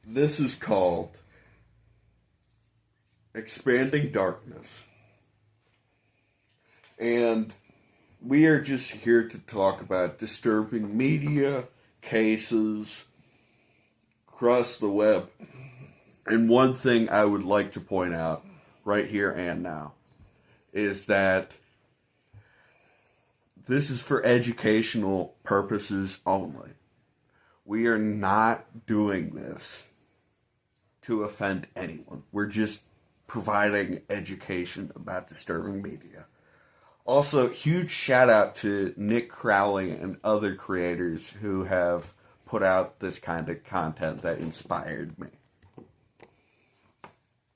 This is called Expanding Darkness. And we are just here to talk about disturbing media, cases across the web. And one thing I would like to point out right here and now is that this is for educational purposes only. We are not doing this to offend anyone. We're just providing education about disturbing media. Also, huge shout out to Nick Crowley and other creators who have put out this kind of content that inspired me.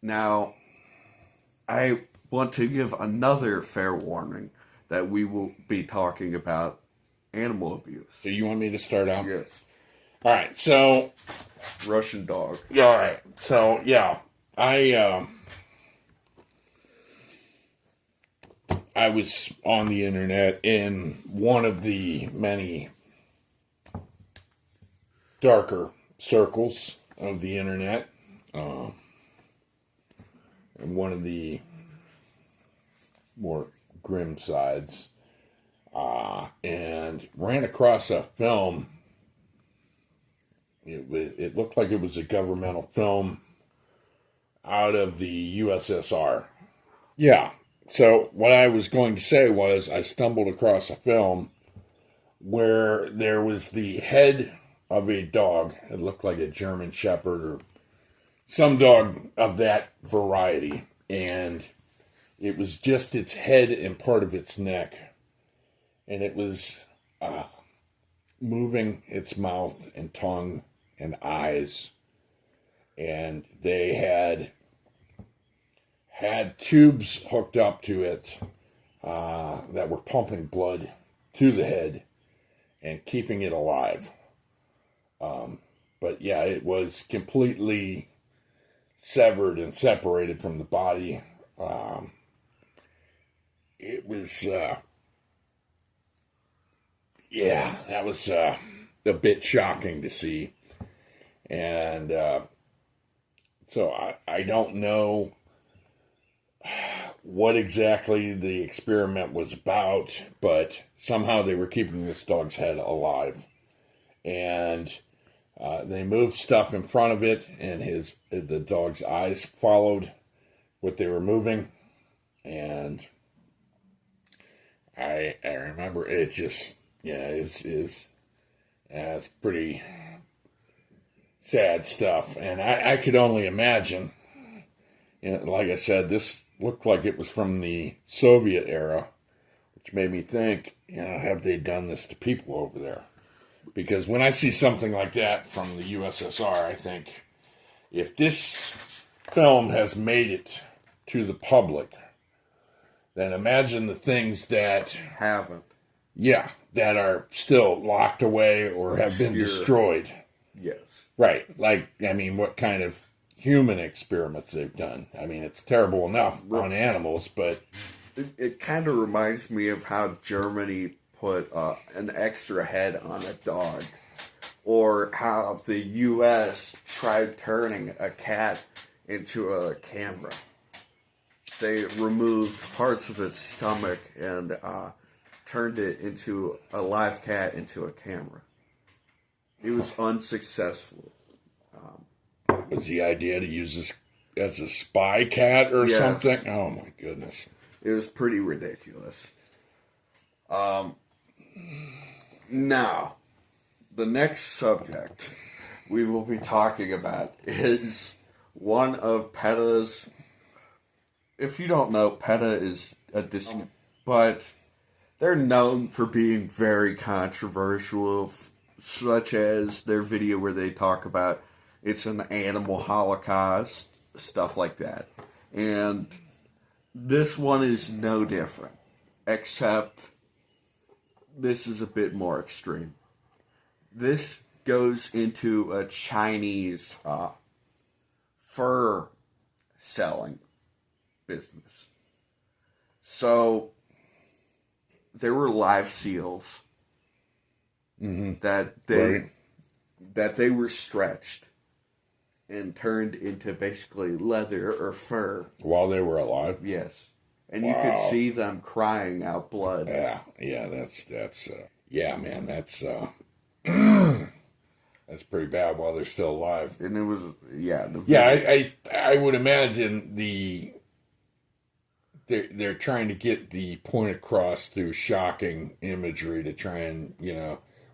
Now, I want to give another fair warning that we will be talking about animal abuse. So you want me to start out? Yes. All right, so... Russian dog. Yeah, all right. So, yeah, I was on the internet in one of the many darker circles of the internet, and one of the more grim sides, and ran across a film. It looked like it was a governmental film out of the USSR. Yeah. So what I was going to say was I stumbled across a film where there was the head of a dog. It looked like a German Shepherd or some dog of that variety. And it was just its head and part of its neck. And it was moving its mouth and tongue and eyes, and they had tubes hooked up to it that were pumping blood to the head and keeping it alive. But yeah, it was completely severed and separated from the body. It was, that was a bit shocking to see. And so I don't know what exactly the experiment was about, but somehow they were keeping this dog's head alive. And they moved stuff in front of it, and the dog's eyes followed what they were moving. And I remember it just, it's pretty sad stuff. And I could only imagine, like I said, this looked like it was from the Soviet era, which made me think, have they done this to people over there? Because when I see something like that from the USSR, I think, if this film has made it to the public, then imagine the things that haven't. Yeah, that are still locked away or have been destroyed. Yes. Right. Like, what kind of human experiments they've done. It's terrible enough on animals, but... It kind of reminds me of how Germany put an extra head on a dog. Or how the U.S. tried turning a cat into a camera. They removed parts of its stomach and turned it into a live cat into a camera. It was unsuccessful. Was the idea to use this as a spy cat or something? Oh my goodness. It was pretty ridiculous. Now, the next subject we will be talking about is one of PETA's... If you don't know, PETA is a but they're known for being very controversial, such as their video where they talk about it's an animal holocaust, stuff like that. And this one is no different, except this is a bit more extreme. This goes into a Chinese fur selling business. So there were live seals that they that they were stretched and turned into basically leather or fur. While they were alive? Yes. And you could see them crying out blood. Yeah, that's yeah, man, that's that's pretty bad while they're still alive. And it was, I would imagine they're trying to get the point across through shocking imagery to try and,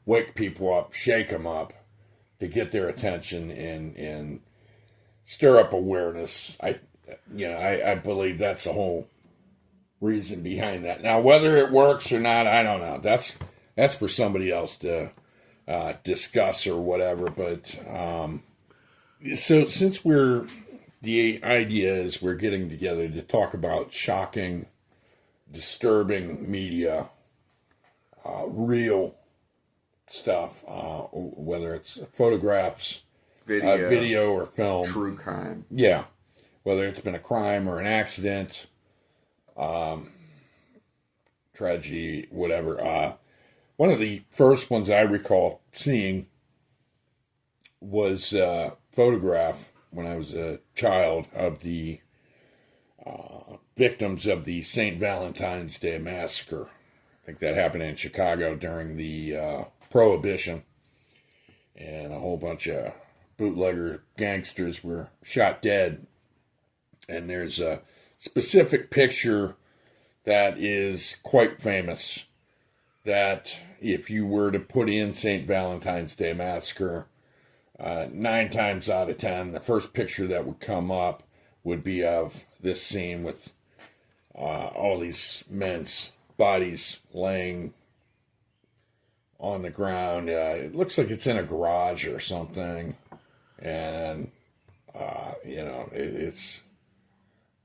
wake people up, shake them up, to get their attention and stir up awareness. I believe that's the whole reason behind that. Now, whether it works or not, I don't know. That's for somebody else to discuss or whatever. But so since the idea is we're getting together to talk about shocking, disturbing media, real stuff, whether it's photographs, video or film, true crime. Yeah, whether it's been a crime or an accident, tragedy, whatever. One of the first ones I recall seeing was a photograph when I was a child of the victims of the St. Valentine's Day Massacre. I think that happened in Chicago during the Prohibition, and a whole bunch of bootlegger gangsters were shot dead. And there's a specific picture that is quite famous, that if you were to put in St. Valentine's Day Massacre, 9 times out of 10, the first picture that would come up would be of this scene with all these men's bodies laying on the ground. It looks like it's in a garage or something, and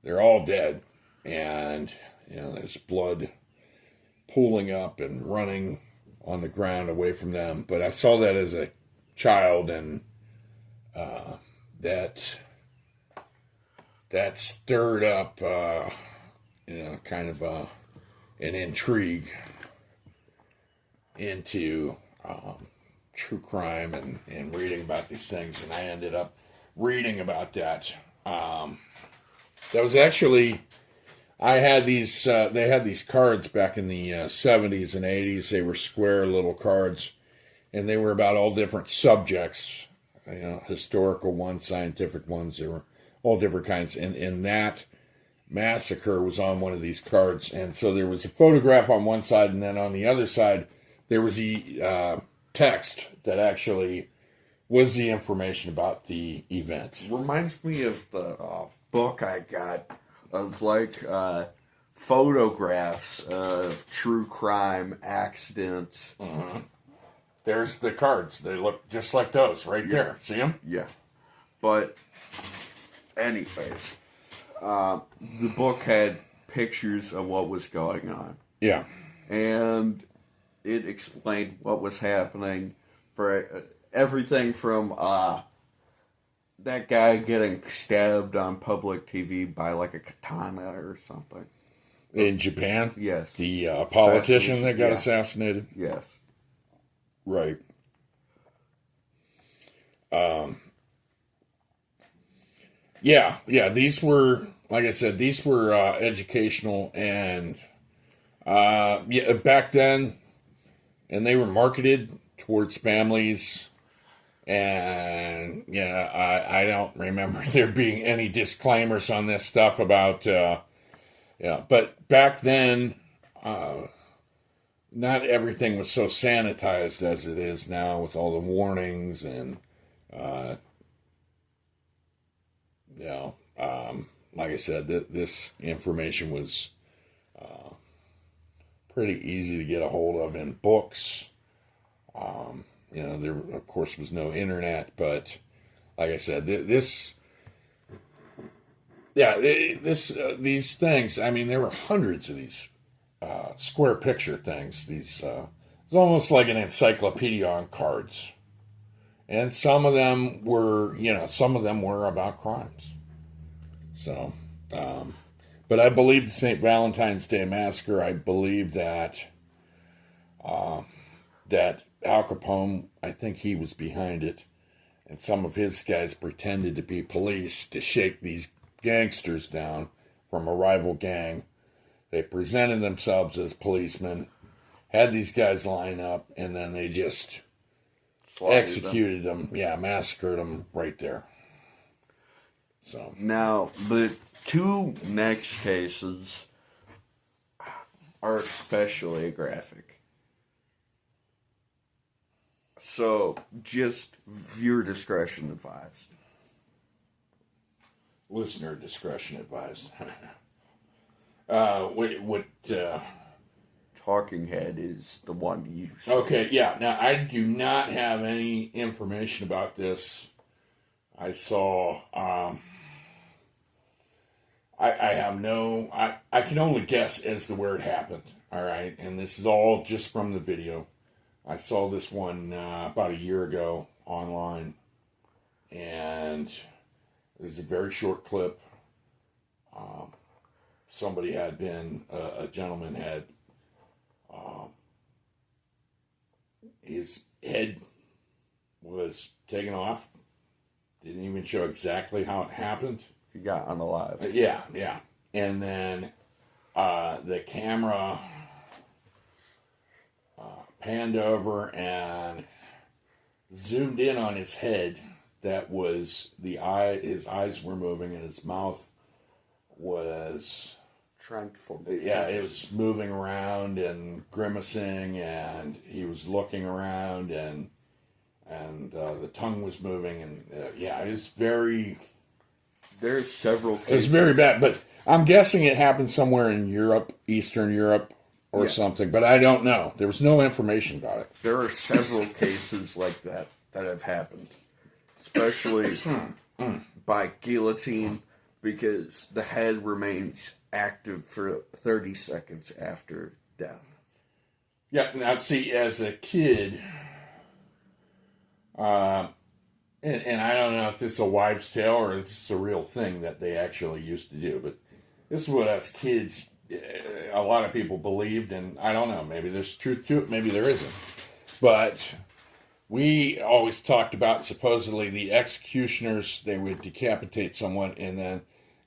they're all dead, and there's blood pooling up and running on the ground away from them. But I saw that as a child, and that stirred up kind of an intrigue into true crime and reading about these things, and I ended up reading about that. That was actually, I had these, they had these cards back in the 70s and 80s. They were square little cards, and they were about all different subjects, historical ones, scientific ones. They were all different kinds, and that massacre was on one of these cards. And so there was a photograph on one side, and then on the other side there was the text that actually was the information about the event. Reminds me of the book I got of photographs of true crime accidents. Mm-hmm. There's the cards. They look just like those right there. See them? Yeah. But anyways, the book had pictures of what was going on. Yeah. And it explained what was happening for everything from that guy getting stabbed on public TV by a katana or something. In Japan? Yes. The politician that got assassinated? Yes. Right. These were, like I said, these were educational, and back then, and they were marketed towards families, and I don't remember there being any disclaimers on this stuff about but back then, not everything was so sanitized as it is now, with all the warnings and like I said, this information was pretty easy to get a hold of in books. There of course was no internet, but like I said, these things. I mean, there were hundreds of these square picture things. These it's almost like an encyclopedia on cards, and some of them were about crimes. So, but I believe the St. Valentine's Day Massacre. I believe that Al Capone, I think he was behind it. And some of his guys pretended to be police to shake these gangsters down from a rival gang. They presented themselves as policemen, had these guys line up, and then they just executed them. Yeah, massacred them right there. So now, the two next cases are especially graphic. So, just viewer discretion advised. Listener discretion advised. What Talking Head is the one you said. Okay, yeah. Now, I do not have any information about this. I saw, I have no, I can only guess as to where it happened, all right? And this is all just from the video. I saw this one about a year ago online, and it was a very short clip. Somebody had been, a gentleman had, his head was taken off. Didn't even show exactly how it happened. He got unalive. Yeah. And then the camera panned over and zoomed in on his head. That was his eyes were moving and his mouth was Trying to form. Yeah, it was moving around and grimacing, and he was looking around, and the tongue was moving, and it was very. There's several cases. It was very bad, but I'm guessing it happened somewhere in Europe, Eastern Europe, or something. But I don't know. There was no information about it. There are several cases like that have happened, especially by guillotine, because the head remains active for 30 seconds after death. Yeah, now see, as a kid, and I don't know if this is a wives' tale or if this is a real thing that they actually used to do, but this is what us kids, a lot of people believed, and I don't know, maybe there's truth to it, maybe there isn't. But we always talked about supposedly the executioners, they would decapitate someone and then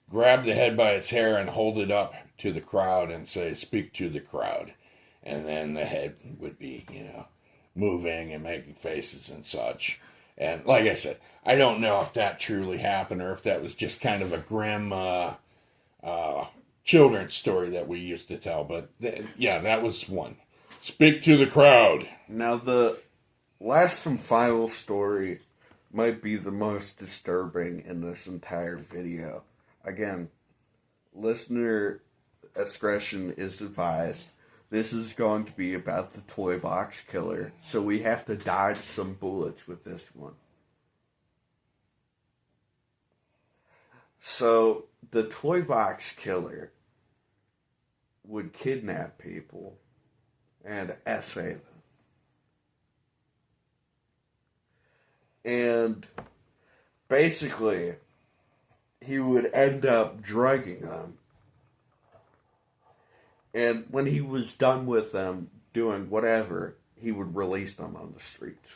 grab the head by its hair and hold it up to the crowd and say, "Speak to the crowd." And then the head would be, moving and making faces and such. And like I said, I don't know if that truly happened or if that was just kind of a grim children's story that we used to tell. But that was one. Speak to the crowd. Now, the last and final story might be the most disturbing in this entire video. Again, listener discretion is advised. This is going to be about the toy box killer, so we have to dodge some bullets with this one. So, the toy box killer would kidnap people and essay them. And basically, he would end up drugging them. And when he was done with them doing whatever, he would release them on the streets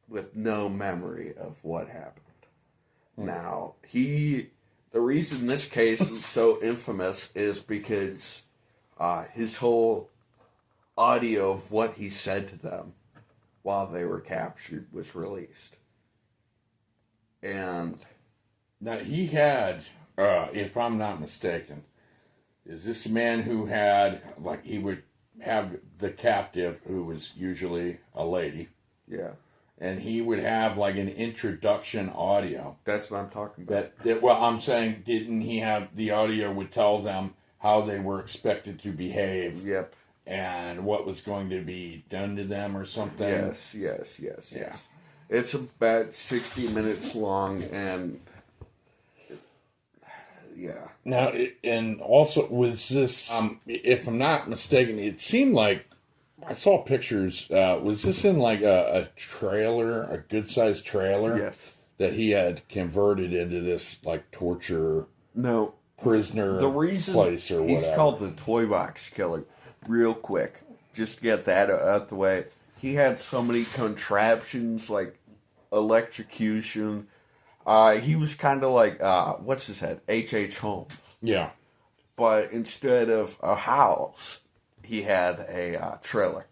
with no memory of what happened. Now, the reason this case is so infamous is because his whole audio of what he said to them while they were captured was released. And now he had, if I'm not mistaken, is this a man who had, he would have the captive, who was usually a lady. Yeah. And he would have, an introduction audio. That's what I'm talking about. I'm saying, didn't he have, the audio would tell them how they were expected to behave. Yep. And what was going to be done to them or something. Yes. Yeah. It's about 60 minutes long, and yeah. Now, and also, was this, if I'm not mistaken, it seemed like, I saw pictures, was this in a trailer, a good-sized trailer? Yes. That he had converted into this, torture prisoner the reason place or whatever. He's called the Toy Box Killer, real quick, just to get that out the way. he had so many contraptions, like electrocution. He was kind of like, what's his head? H.H. Holmes. Yeah. But instead of a house, he had a trailer.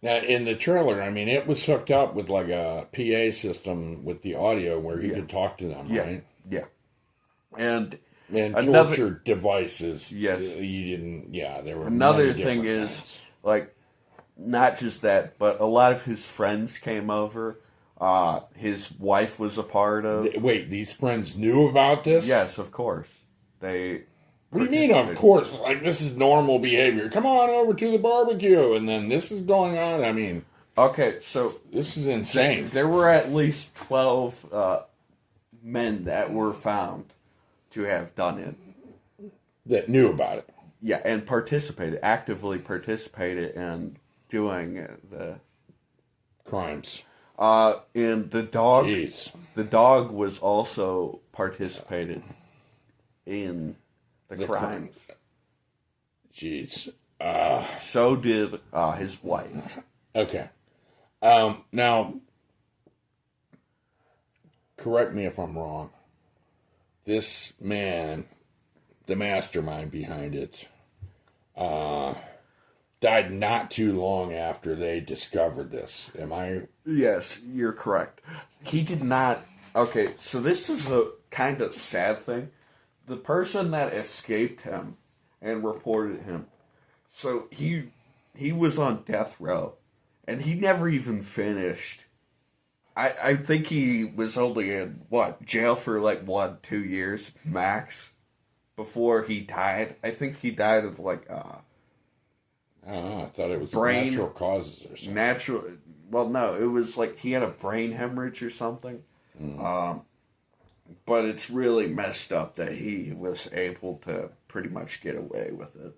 Now, in the trailer, I mean, it was hooked up with like a PA system with the audio where he could talk to them, right? Yeah. And torture devices. Yes. You didn't, there were another thing is, like, not just that, but a lot of his friends came over. His wife was a part of. Wait, these friends knew about this? Yes, of course. They. What do you mean, of course? Like, this is normal behavior. Come on over to the barbecue, and then this is going on. I mean, okay, so this is insane. There were at least 12 men that were found to have done it. That knew about it. Yeah, and actively participated in doing the crimes. And the dog. Jeez. The dog was also participated in the crimes. Jeez. So did his wife. Okay. Now, correct me if I'm wrong. This man, the mastermind behind it, died not too long after they discovered this. Am I? Yes, you're correct. He did not. Okay, so this is a kind of sad thing. The person that escaped him and reported him, so he was on death row, and he never even finished. I think he was only in, jail for like 1-2 years max before he died. I think he died of like, I don't know, I thought it was brain, natural causes or something. Well, no, it was like he had a brain hemorrhage or something. But it's really messed up that he was able to pretty much get away with it.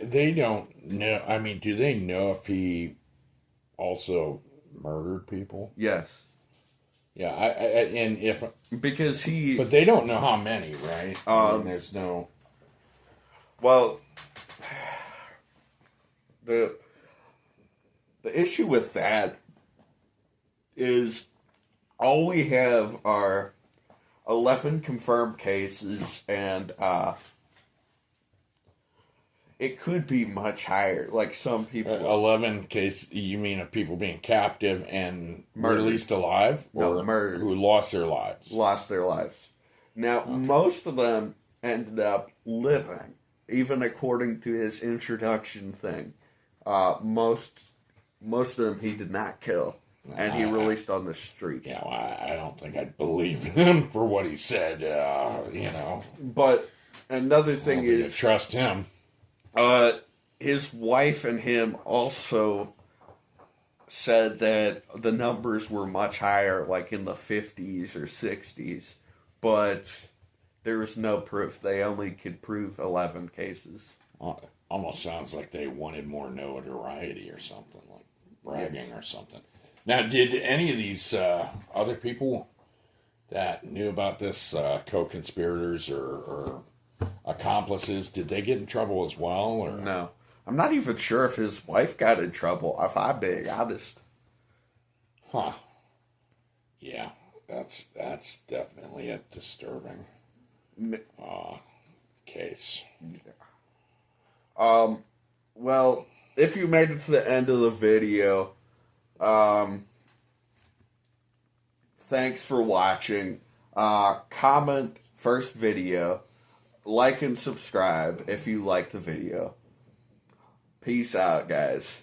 They don't know. I mean, do they know if he also murdered people? Yes. Yeah, and if because but they don't know how many, right? I mean, there's no. Well, the issue with that is all we have are 11 confirmed cases, and it could be much higher. Like some people, 11 cases. You mean of people being captive and murdered. Released alive, or murdered, who lost their lives? Lost their lives. Now, most of them ended up living, even according to his introduction thing. Most of them he did not kill. And he released on the streets. Yeah, well, I don't think I'd believe him for what he said, But another thing is... trust him. His wife and him also said that the numbers were much higher, like in the 50s or 60s. But there was no proof. They only could prove 11 cases. Almost sounds like they wanted more notoriety or something, like bragging or something. Now, did any of these other people that knew about this, co-conspirators or accomplices, did they get in trouble as well? Or? No. I'm not even sure if his wife got in trouble, if I'm being honest. Huh. Yeah, that's definitely a disturbing case. Well, if you made it to the end of the video... thanks for watching. Comment first video, like and subscribe if you like the video. Peace out, guys.